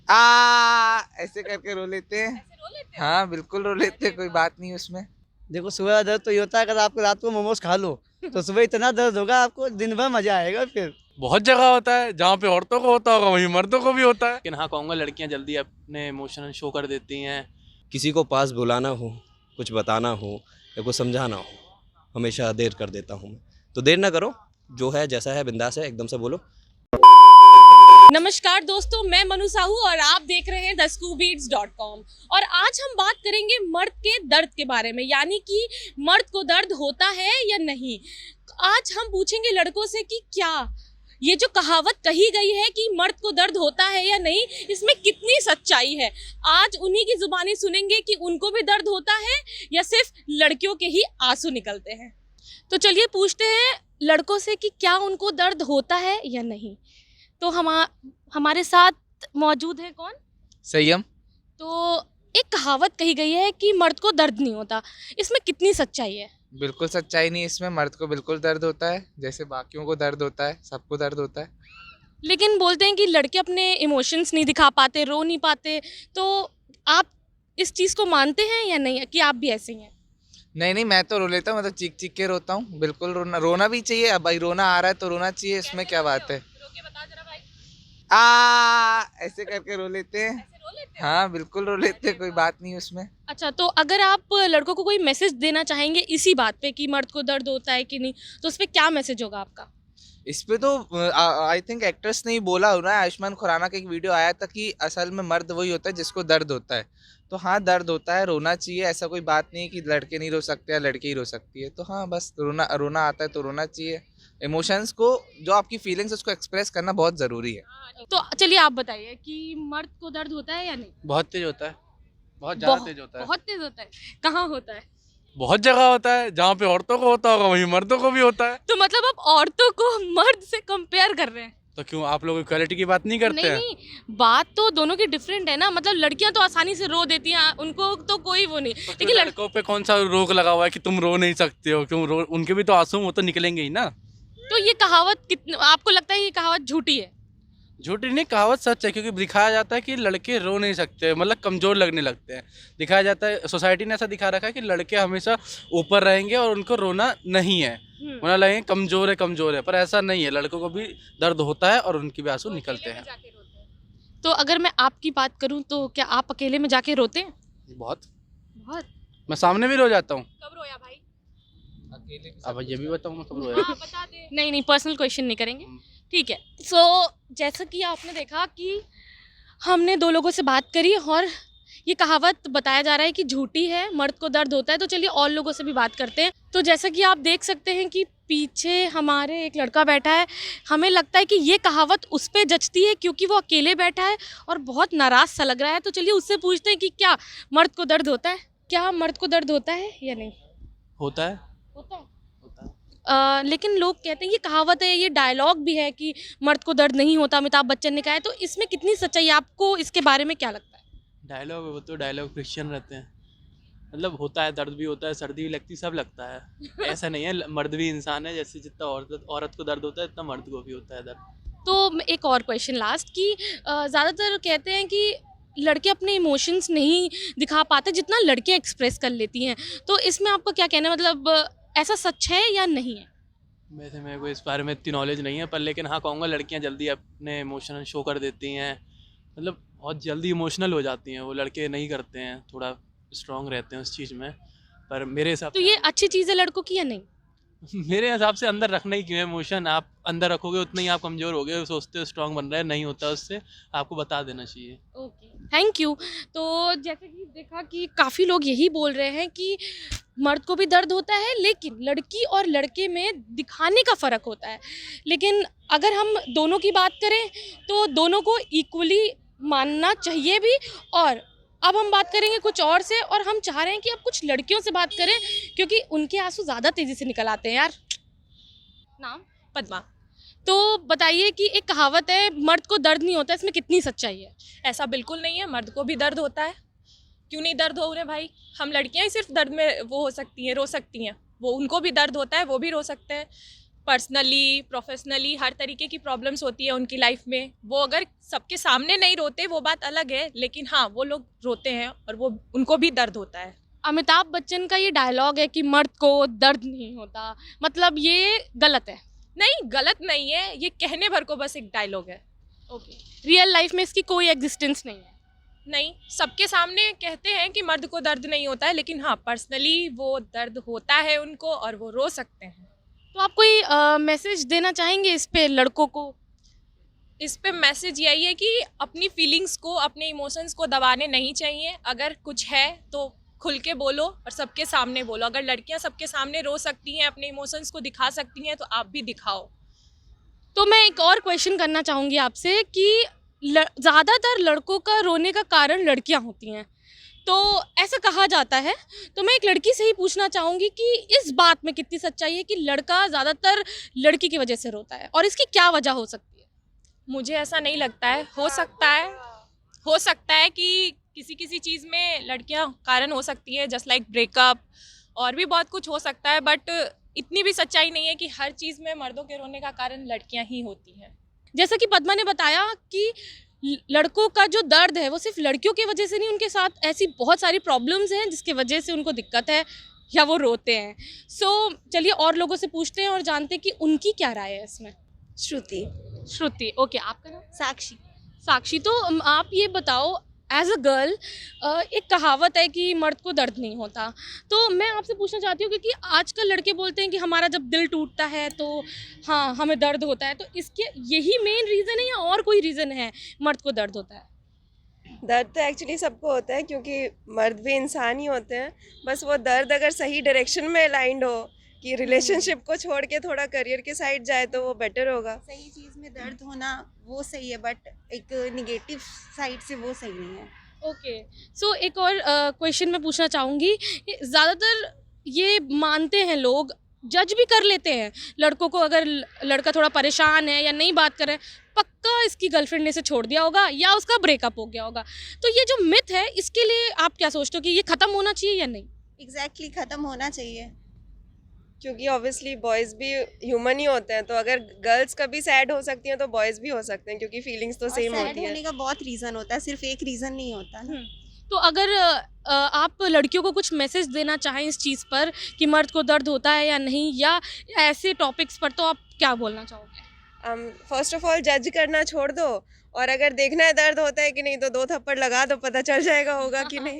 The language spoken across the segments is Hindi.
ऐसे करके रो लेते हैं। हाँ बिल्कुल रो लेते हैं, कोई बात नहीं उसमें। देखो सुबह दर्द तो ये होता है, अगर आप रात को मोमोज खा लो तो सुबह इतना दर्द होगा आपको, दिन भर मजा आएगा फिर। बहुत जगह होता है, जहाँ पे औरतों को होता होगा वहीं मर्दों को भी होता है। लेकिन हाँ कहूँगा लड़कियाँ जल्दी अपने इमोशन शो कर देती हैं। किसी को पास बुलाना हो, कुछ बताना हो या कुछ समझाना हो, हमेशा देर कर देता हूँ मैं। तो देर ना करो, जो है जैसा है बिंदास है, एकदम से बोलो। नमस्कार दोस्तों, मैं मनु साहू और आप देख रहे हैं thescoopbeats.com। और आज हम बात करेंगे मर्द के दर्द के बारे में, यानी कि मर्द को दर्द होता है या नहीं। आज हम पूछेंगे लड़कों से कि क्या ये जो कहावत कही गई है कि मर्द को दर्द होता है या नहीं, इसमें कितनी सच्चाई है। आज उन्हीं की जुबानी सुनेंगे कि उनको भी दर्द होता है या सिर्फ लड़कियों के ही आंसू निकलते हैं। तो चलिए पूछते हैं लड़कों से कि क्या उनको दर्द होता है या नहीं। तो हमारे साथ मौजूद है कौन? संयम। तो एक कहावत कही गई है कि मर्द को दर्द नहीं होता, इसमें कितनी सच्चाई है? बिल्कुल सच्चाई नहीं इसमें, मर्द को बिल्कुल दर्द होता है, जैसे बाकियों को दर्द होता है, सबको दर्द होता है। लेकिन बोलते हैं कि लड़के अपने इमोशंस नहीं दिखा पाते, रो नहीं पाते। तो आप इस चीज़ को मानते हैं या नहीं कि आप भी ऐसे ही हैं? नहीं नहीं, मैं तो रो लेता हूँ, मैं तो चीख चीख के रोता हूँ। बिल्कुल रोना भी चाहिए। अब भाई रोना आ रहा है तो रोना चाहिए, इसमें क्या बात है। रो के बता जरा भाई। ऐसे करके रो लेते हैं। ऐसे रो लेते हैं? हाँ बिल्कुल रो लेते हैं, कोई बात नहीं उसमें। अच्छा, तो अगर आप लड़कों को कोई मैसेज देना चाहेंगे इसी बात पे कि मर्द को दर्द होता है कि नहीं, तो उस पर क्या मैसेज होगा आपका? इस पे तो आई थिंक एक्ट्रेस ने ही बोला हो रहा है, आयुष्मान खुराना का एक वीडियो आया था कि असल में मर्द वही होता है जिसको दर्द होता है। तो हाँ दर्द होता है, रोना चाहिए, ऐसा कोई बात नहीं है कि लड़के नहीं रो सकते या लड़की ही रो सकती है। तो हाँ बस रोना रोना आता है तो रोना चाहिए। इमोशंस को, जो आपकी फीलिंग्स, उसको एक्सप्रेस करना बहुत ज़रूरी है। तो चलिए आप बताइए कि मर्द को दर्द होता है या नहीं? बहुत तेज होता है, बहुत ज़्यादा तेज होता है। बहुत तेज होता है? कहाँ होता है? बहुत जगह होता है, जहाँ पे औरतों को होता होगा वहीं मर्दों को भी होता है। तो मतलब आप औरतों को मर्द से कंपेयर कर रहे हैं? तो क्यों आप लोग इक्वालिटी की बात नहीं करते नहीं हैं? नहीं, बात तो दोनों की डिफरेंट है ना। मतलब लड़कियां तो आसानी से रो देती हैं, उनको तो कोई वो नहीं। तो लेकिन लड़कों पे कौन सा रोक लगा हुआ है कि तुम रो नहीं सकते हो? क्यों रो, उनके भी तो आंसू वो तो निकलेंगे ही ना। तो ये कहावत कितनी, आपको लगता है ये कहावत झूठी है? झूठी नहीं, कहावत सच है, क्योंकि दिखाया जाता है कि लड़के रो नहीं सकते, मतलब कमज़ोर लगने लगते हैं। दिखाया जाता है, सोसाइटी ने ऐसा दिखा रखा है कि लड़के हमेशा ऊपर रहेंगे और उनको रोना नहीं है, उन्हें लगेंगे कमज़ोर है, पर ऐसा नहीं है। लड़कों को भी दर्द होता है और उनके भी आंसू निकलते हैं। तो अगर मैं आपकी बात करूं तो क्या आप अकेले में जाके रोते हैं? बहुत। बहुत। मैं सामने भी रो जाता हूँ। कब रोया भाई? अकेले भी अब ये भी बताऊँ मैं कब रोया? हाँ, बता दे। नहीं नहीं, पर्सनल क्वेश्चन नहीं करेंगे, ठीक है। सो जैसा कि आपने देखा कि हमने दो लोगों से बात करी और ये कहावत बताया जा रहा है कि झूठी है, मर्द को दर्द होता है। तो चलिए और लोगों से भी बात करते हैं। तो जैसा कि आप देख सकते हैं कि पीछे हमारे एक लड़का बैठा है। हमें लगता है कि ये कहावत उस पे जचती है क्योंकि वो अकेले बैठा है और बहुत नाराज़ सा लग रहा है। तो चलिए उससे पूछते हैं कि क्या मर्द को दर्द होता है, क्या मर्द को दर्द होता है या नहीं? होता है। होता है। होता है। लेकिन लोग कहते हैं ये कहावत है, ये डायलॉग भी है कि मर्द को दर्द नहीं होता, अमिताभ बच्चन ने कहा है। तो इसमें कितनी सच्चाई है, आपको इसके बारे में क्या लगता है? डायलॉग वो तो डायलॉग फिक्शन रहते हैं, मतलब होता है, दर्द भी होता है, सर्दी भी लगती, सब लगता है। ऐसा नहीं है, मर्द भी इंसान है, जैसे जितना औरत को दर्द होता है इतना मर्द को भी होता है दर्द। तो एक और क्वेश्चन लास्ट कि ज़्यादातर कहते हैं कि लड़के अपने इमोशंस नहीं दिखा पाते जितना लड़कियां एक्सप्रेस कर लेती हैं। तो इसमें आपको क्या कहना है, मतलब ऐसा सच है या नहीं है? वैसे मेरे को इस बारे में इतनी नॉलेज नहीं है, पर लेकिन हाँ कहूँगा लड़कियाँ जल्दी अपने इमोशन शो कर देती हैं, मतलब बहुत जल्दी इमोशनल हो जाती हैं। वो लड़के नहीं करते हैं, थोड़ा स्ट्रांग रहते हैं उस चीज़ में। पर मेरे हिसाब तो ये अच्छी चीज़ है लड़कों की या नहीं? मेरे हिसाब से अंदर रखना ही क्यों है इमोशन? आप अंदर रखोगे उतना ही आप कमज़ोर हो गए, सोचते हो स्ट्रांग बन रहा है, नहीं होता उससे, आपको बता देना चाहिए। Okay, thank you. तो जैसे कि देखा कि काफ़ी लोग यही बोल रहे हैं कि मर्द को भी दर्द होता है, लेकिन लड़की और लड़के में दिखाने का फ़र्क होता है। लेकिन अगर हम दोनों की बात करें तो दोनों को इक्वली मानना चाहिए भी। और अब हम बात करेंगे कुछ और से, और हम चाह रहे हैं कि अब कुछ लड़कियों से बात करें क्योंकि उनके आंसू ज़्यादा तेज़ी से निकल आते हैं यार। नाम? पद्मा। तो बताइए कि एक कहावत है मर्द को दर्द नहीं होता, इसमें कितनी सच्चाई है? ऐसा बिल्कुल नहीं है, मर्द को भी दर्द होता है। क्यों नहीं दर्द हो उन्हें भाई? हम लड़कियां ही सिर्फ दर्द में वो हो सकती हैं, रो सकती हैं। वो उनको भी दर्द होता है, वो भी रो सकते हैं। पर्सनली प्रोफेशनली हर तरीके की प्रॉब्लम्स होती है उनकी लाइफ में। वो अगर सबके सामने नहीं रोते वो बात अलग है, लेकिन हाँ वो लोग रोते हैं और वो उनको भी दर्द होता है। अमिताभ बच्चन का ये डायलॉग है कि मर्द को दर्द नहीं होता, मतलब ये गलत है। नहीं, गलत नहीं है, ये कहने भर को बस एक डायलॉग है। ओके, रियल लाइफ में इसकी कोई एग्जिस्टेंस नहीं है। नहीं, सबके सामने कहते हैं कि मर्द को दर्द नहीं होता है, लेकिन हाँ पर्सनली वो दर्द होता है उनको और वो रो सकते हैं। तो आप कोई मैसेज देना चाहेंगे इस पे लड़कों को? इस पे मैसेज यही है कि अपनी फीलिंग्स को, अपने इमोशंस को दबाने नहीं चाहिए। अगर कुछ है तो खुल के बोलो और सबके सामने बोलो। अगर लड़कियां सबके सामने रो सकती हैं, अपने इमोशंस को दिखा सकती हैं, तो आप भी दिखाओ। तो मैं एक और क्वेश्चन करना चाहूँगी आपसे कि ज़्यादातर लड़कों का रोने का कारण लड़कियां होती हैं, तो ऐसा कहा जाता है। तो मैं एक लड़की से ही पूछना चाहूँगी कि इस बात में कितनी सच्चाई है कि लड़का ज़्यादातर लड़की की वजह से रोता है, और इसकी क्या वजह हो सकती है? मुझे ऐसा नहीं लगता है। हो सकता है कि किसी किसी चीज़ में लड़कियां कारण हो सकती है, जस्ट लाइक ब्रेकअप, और भी बहुत कुछ हो सकता है। बट इतनी भी सच्चाई नहीं है कि हर चीज़ में मर्दों के रोने का कारण लड़कियां ही होती हैं। जैसा कि पद्मा ने बताया कि लड़कों का जो दर्द है वो सिर्फ लड़कियों की वजह से नहीं, उनके साथ ऐसी बहुत सारी प्रॉब्लम्स हैं जिसकी वजह से उनको दिक्कत है या वो रोते हैं। सो चलिए और लोगों से पूछते हैं और जानते हैं कि उनकी क्या राय है इसमें। श्रुति। श्रुति, ओके, आपका नाम? साक्षी। साक्षी, तो आप ये बताओ, एज अ गर्ल एक कहावत है कि मर्द को दर्द नहीं होता, तो मैं आपसे पूछना चाहती हूँ क्योंकि आजकल लड़के बोलते हैं कि हमारा जब दिल टूटता है तो हाँ हमें दर्द होता है, तो इसके यही मेन रीज़न है या और कोई रीज़न है मर्द को दर्द होता है? दर्द तो एक्चुअली सबको होता है क्योंकि मर्द भी इंसान ही होते हैं। बस वो दर्द अगर सही डायरेक्शन में अलाइंड हो कि रिलेशनशिप को छोड़ के थोड़ा करियर के साइड जाए तो वो बेटर होगा। सही चीज़ में दर्द होना वो सही है, बट एक निगेटिव साइड से वो सही नहीं है। ओके, सो एक और क्वेश्चन मैं पूछना चाहूँगी। ज़्यादातर ये मानते हैं लोग, जज भी कर लेते हैं लड़कों को, अगर लड़का थोड़ा परेशान है या नहीं बात कर रहा है, पक्का इसकी गर्लफ्रेंड ने इसे छोड़ दिया होगा या उसका ब्रेकअप हो गया होगा। तो ये जो मिथ है इसके लिए आप क्या सोचते हो कि ये ख़त्म होना चाहिए या नहीं? एग्जैक्टली ख़त्म होना चाहिए। क्योंकि ऑब्वियसली बॉयज़ भी ह्यूमन ही होते हैं, तो अगर गर्ल्स कभी सैड हो सकती हैं तो बॉयज़ भी हो सकते हैं, क्योंकि फीलिंग्स तो सेम सैड होती है। होने का बहुत रीज़न होता है, सिर्फ एक रीज़न नहीं होता ना। तो अगर आप लड़कियों को कुछ मैसेज देना चाहें इस चीज़ पर कि मर्द को दर्द होता है या नहीं, या ऐसे टॉपिक्स पर, तो आप क्या बोलना चाहोगे? फर्स्ट ऑफ ऑल जज करना छोड़ दो, और अगर देखना है दर्द होता है कि नहीं तो 2 थप्पड़ लगा दो, पता चल जाएगा होगा कि नहीं।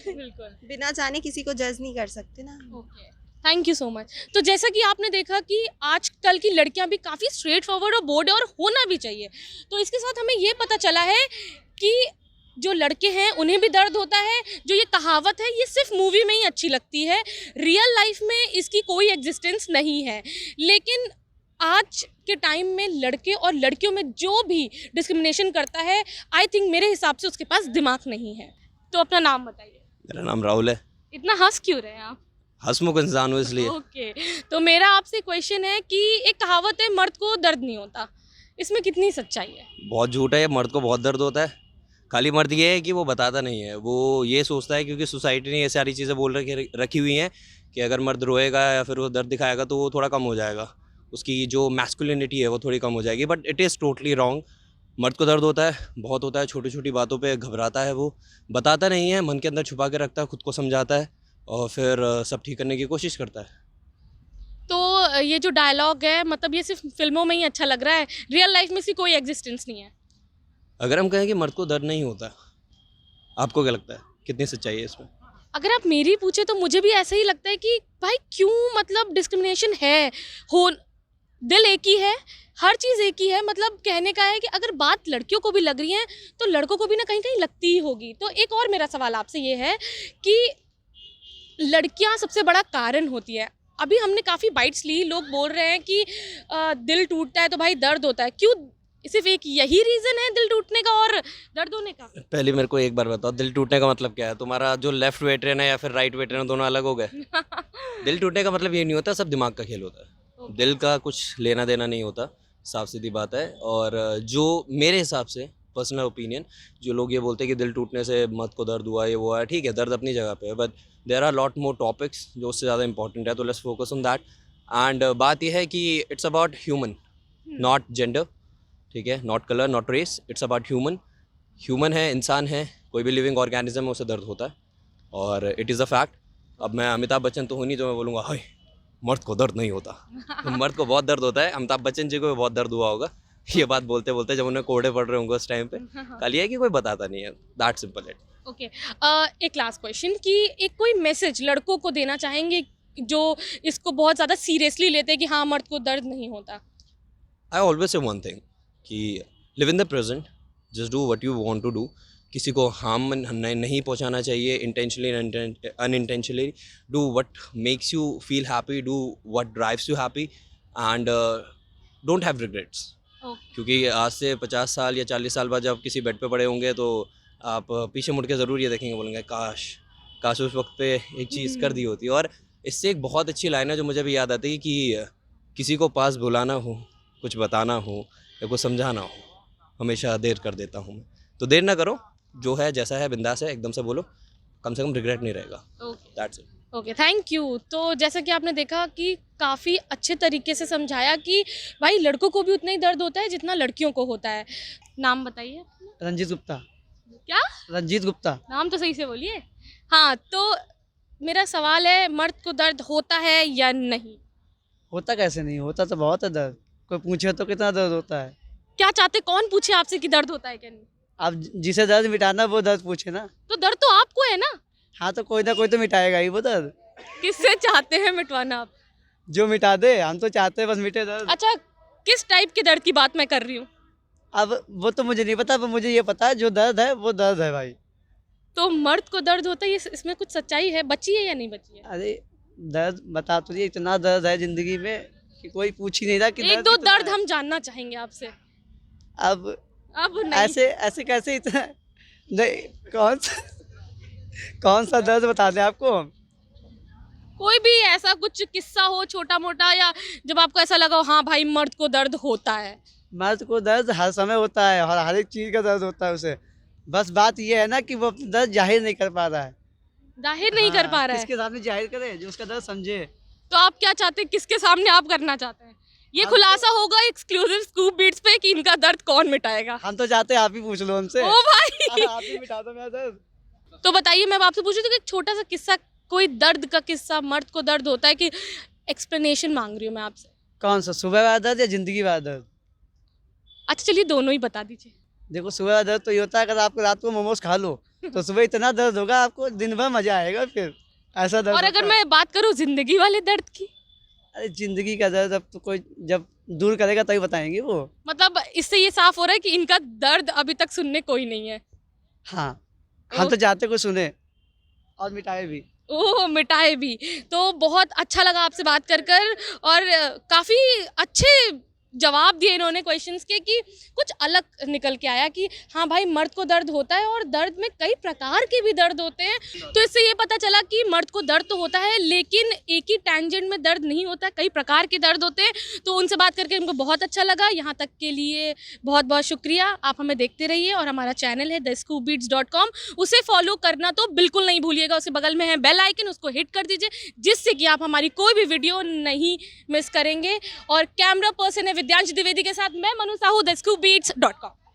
बिल्कुल। बिना जाने किसी को जज नहीं कर सकते ना। Okay, thank you so much. तो जैसा कि आपने देखा कि आजकल की लड़कियां भी काफ़ी स्ट्रेट फॉरवर्ड और बोल्ड है, और होना भी चाहिए। तो इसके साथ हमें ये पता चला है कि जो लड़के हैं उन्हें भी दर्द होता है। जो ये कहावत है ये सिर्फ मूवी में ही अच्छी लगती है, रियल लाइफ में इसकी कोई एग्जिस्टेंस नहीं है। लेकिन आज के टाइम में लड़के और लड़कियों में जो भी डिस्क्रिमिनेशन करता है, आई थिंक मेरे हिसाब से उसके पास दिमाग नहीं है। तो अपना नाम बताइए। मेरा नाम राहुल है। इतना हंस क्यों रहे हैं आप? हंसमुख इंसान हूँ इसलिए। ओके, तो मेरा आपसे क्वेश्चन है कि एक कहावत है मर्द को दर्द नहीं होता, इसमें कितनी सच्चाई है? बहुत झूठ है, मर्द को बहुत दर्द होता है। खाली मर्द ये है कि वो बताता नहीं है, वो ये सोचता है क्योंकि सोसाइटी ने ये सारी चीज़ें बोल रखी हुई हैं कि अगर मर्द रोएगा या फिर वो दर्द दिखाएगा तो वो थोड़ा कम हो जाएगा, उसकी जो मैस्कुलिनिटी है वो थोड़ी कम हो जाएगी। But it is totally wrong. मर्द को दर्द होता है, बहुत होता है, छोटी छोटी बातों पे घबराता है, वो बताता नहीं है, मन के अंदर छुपा के रखता है, खुद को समझाता है और फिर सब ठीक करने की कोशिश करता है। तो ये जो डायलॉग है, मतलब ये सिर्फ फिल्मों में ही अच्छा लग रहा है, रियल लाइफ में इसकी कोई एग्जिस्टेंस नहीं है। अगर हम कहें कि मर्द को दर्द नहीं होता, आपको क्या लगता है कितनी सच्चाई है इसमें? अगर आप मेरी पूछे तो मुझे भी ऐसा ही लगता है कि भाई क्यों, मतलब डिस्क्रिमिनेशन है, हो दिल एक ही है, हर चीज़ एक ही है। मतलब कहने का है कि अगर बात लड़कियों को भी लग रही है तो लड़कों को भी ना कहीं कहीं लगती ही होगी। तो एक और मेरा सवाल आपसे ये है कि लड़कियां सबसे बड़ा कारण होती है। अभी हमने काफ़ी बाइट्स ली, लोग बोल रहे हैं कि दिल टूटता है तो भाई दर्द होता है। क्यों, सिर्फ एक यही रीज़न है दिल टूटने का और दर्द होने का? पहले मेरे को एक बार बताओ, दिल टूटने का मतलब क्या है? तुम्हारा जो लेफ्ट वेटरन है या फिर राइट वेटरन, दोनों अलग हो गए। दिल टूटने का मतलब ये नहीं होता, सब दिमाग का खेल होता है। दिल का कुछ लेना देना नहीं होता, साफ सीधी बात है। और जो मेरे हिसाब से पर्सनल ओपिनियन, जो लोग ये बोलते हैं कि दिल टूटने से मर्द को दर्द हुआ, ये वो है, ठीक है, दर्द अपनी जगह पे है, but there are lot more topics जो उससे ज़्यादा इंपॉर्टेंट है, तो let's focus on that. And बात यह है कि it's about human, not gender, ठीक है, not colour, not race, it's about human. Human है, इंसान है, कोई भी लिविंग ऑर्गेनिज्म है, उसे दर्द होता है और इट इज़ अ फैक्ट। अब मैं अमिताभ बच्चन तो हूँ नहीं जो मैं बोलूँगा हाय मर्द को दर्द नहीं होता। मर्द को बहुत दर्द होता है। अमिताभ बच्चन जी को भी बहुत दर्द हुआ होगा ये बात बोलते बोलते, जब उन्हें कोड़े पड़ रहे होंगे उस टाइम पे। कल ये है कि कोई बताता नहीं है, दैट सिंपल इट। ओके, एक लास्ट क्वेश्चन कि एक कोई मैसेज लड़कों को देना चाहेंगे जो इसको बहुत ज़्यादा सीरियसली लेते हैं कि हाँ मर्द को दर्द नहीं होता। I always say one thing कि live in the present, just do what you want to do. किसी को हार्म नहीं पहुंचाना चाहिए intentionally unintentionally. Do what makes you feel happy, do what drives you happy and don't have regrets. क्योंकि आज से 50 साल या 40 साल बाद जब किसी बेड पे पड़े होंगे तो आप पीछे मुड़ के ज़रूर ये देखेंगे, बोलेंगे काश काश उस वक्त पे एक चीज़ कर दी होती। और इससे एक बहुत अच्छी लाइन है जो मुझे भी याद आती है कि किसी को पास बुलाना हो, कुछ बताना हो या कुछ समझाना हो, हमेशा देर कर देता हूँ मैं। तो देर ना करो, जो है जैसा है बिंदास है, एकदम से बोलो, कम से कम रिग्रेट नहीं रहेगा। That's it. Okay, thank you. तो जैसा कि आपने देखा कि काफ़ी अच्छे तरीके से समझाया कि भाई लड़कों को भी उतना ही दर्द होता है जितना लड़कियों को होता है। नाम बताइए अपना। रंजीत गुप्ता। क्या रंजीत गुप्ता। नाम तो सही से बोलिए। हाँ, तो मेरा सवाल है, मर्द को दर्द होता है या नहीं? होता कैसे नहीं, होता तो बहुत है दर्द। कोई पूछे तो कितना दर्द होता है। क्या चाहते, कौन पूछे आपसे कि दर्द होता है क्या नहीं? आप जिसे दर्द मिटाना वो दर्द पूछे ना। तो दर्द तो आपको है ना। हाँ तो कोई ना कोई तो मिटाएगा ही वो दर्द। किससे चाहते हैं मिटवाना आप? जो मिटा दे, हम तो चाहते हैं बस मिटे दर्द। अच्छा, किस टाइप के दर्द की बात मैं कर रही हूँ? अब वो तो मुझे नहीं पता, पर मुझे ये पता है जो दर्द है वो दर्द है भाई। तो मर्द को दर्द होता है, ये इसमें कुछ सच्चाई है? बची है या नहीं बची है? अरे दर्द बता तो, ये इतना दर्द है जिंदगी में कि कोई पूछ ही नहीं रहा कि एक दो कितना दर्द है। हम जानना चाहेंगे आपसे। अब नहीं। ऐसे कैसे इतना नहीं, कौन सा दर्द बता दें आपको हम? कोई भी ऐसा कुछ किस्सा हो छोटा मोटा, या जब आपको ऐसा लगा हो हाँ भाई मर्द को दर्द होता है। मर्द को दर्द हर समय होता है और हर एक चीज़ का दर्द होता है उसे। बस बात ये है ना कि वो अपना दर्द जाहिर नहीं कर पा रहा है। जाहिर नहीं कर पा रहा है। किसके सामने जाहिर करे, जो उसका दर्द समझे। तो आप क्या चाहते हैं, किसके सामने आप करना चाहते हैं? ये हम खुलासा होगा एक्सक्लूसिव स्कूप बीट्स पे कि इनका दर्द कौन मिटाएगा। हम तो चाहते हैं आप ही पूछ लो हमसे। ओ भाई आप ही मिटा दो मेरा दर्द। तो बताइए, मैं आपसे पूछ रही थी कि एक छोटा सा किस्सा, कोई दर्द का किस्सा, मर्द को दर्द होता है कि एक्सप्लेनेशन मांग रही हूँ मैं आपसे। कौन सा, सुबह वाला दर्द या जिंदगी वाला दर्द? अच्छा चलिए दोनों ही बता दीजिए। देखो सुबह वाला दर्द तो ये होता है अगर आप रात को मोमोज खा लो तो सुबह इतना दर्द होगा आपको, दिन भर मजा आएगा फिर। ऐसा दर्द और अगर होता है। मैं बात करूँ जिंदगी वाले दर्द की, अरे जिंदगी का दर्द अब तो कोई जब दूर करेगा तभी बताएंगे वो। मतलब इससे ये साफ हो रहा है कि इनका दर्द अभी तक सुनने कोई नहीं है। हाँ, हम तो चाहते कोई सुने और मिटाए भी। ओह, मिटाए भी। तो बहुत अच्छा लगा आपसे बात कर और काफ़ी अच्छे जवाब दिए इन्होंने क्वेश्चंस के कि कुछ अलग निकल के आया कि हाँ भाई मर्द को दर्द होता है और दर्द में कई प्रकार के भी दर्द होते हैं। तो इससे ये पता चला कि मर्द को दर्द तो होता है लेकिन एक ही टेंजेंट में दर्द नहीं होता, कई प्रकार के दर्द होते हैं। तो उनसे बात करके हमको बहुत अच्छा लगा। यहाँ तक के लिए बहुत बहुत शुक्रिया। आप हमें देखते रहिए और हमारा चैनल है thescoopbeats.com, उसे फॉलो करना तो बिल्कुल नहीं भूलिएगा। उसके बगल में है बेल आइकन, उसको हिट कर दीजिए जिससे कि आप हमारी कोई भी वीडियो नहीं मिस करेंगे। और कैमरा पर्सन है विद्यांश द्विवेदी के साथ मैं मनु साहू, thescoopbeats.com।